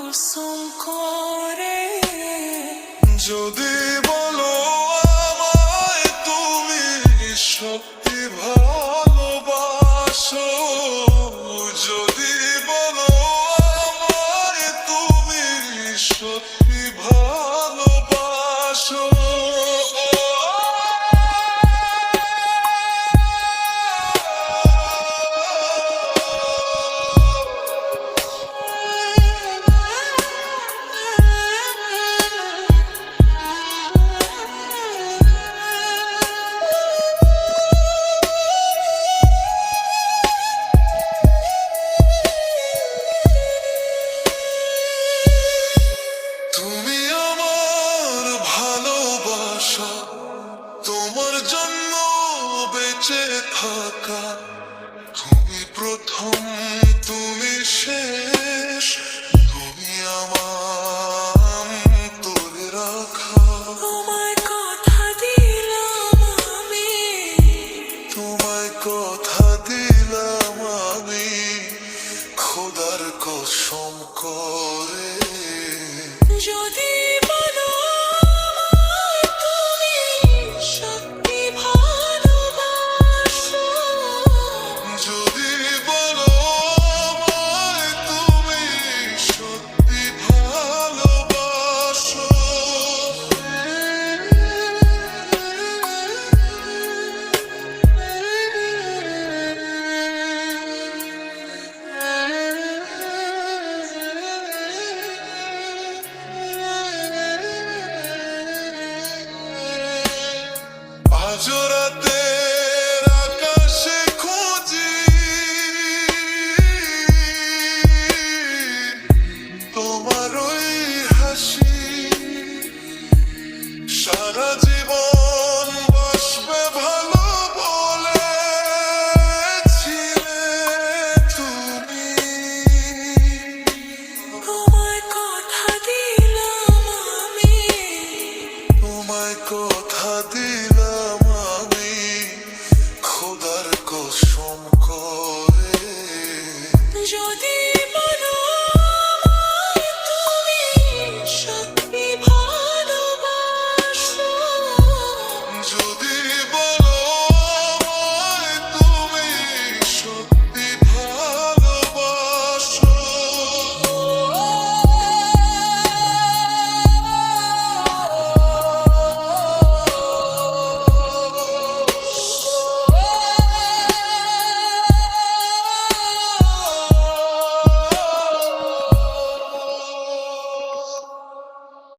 কসম করে যদি বলো আমায় তুমি সত্যি ভালোবাসো, যদি বলো আমায় তুমি সত্যি ভালোবাসো, তুমি আমার ভালোবাসা, তোমার জন্য বেঁচে থাকা, তুমি প্রথম তুমি শেষ, তুমি আমার তোরে রাখা। তোমায় কথা দিলাম আমি, তোমায় কথা দিলাম আমি, খোদার কসম করে যদি বলো আমায় তুমি সত্যি ভালোবাসো, যদি বলো আমায় তুমি সত্যি ভালোবাসো, আজ রাতের আকাশে খুঁজি তোমার ওই হাসি, সারা জীবন বাসবে ভালো বলেছিলে তুমি। তোমায় কথা দিলাম আমি, তোমায় কথা দিলাম আমি, খোদার কসম করে যদি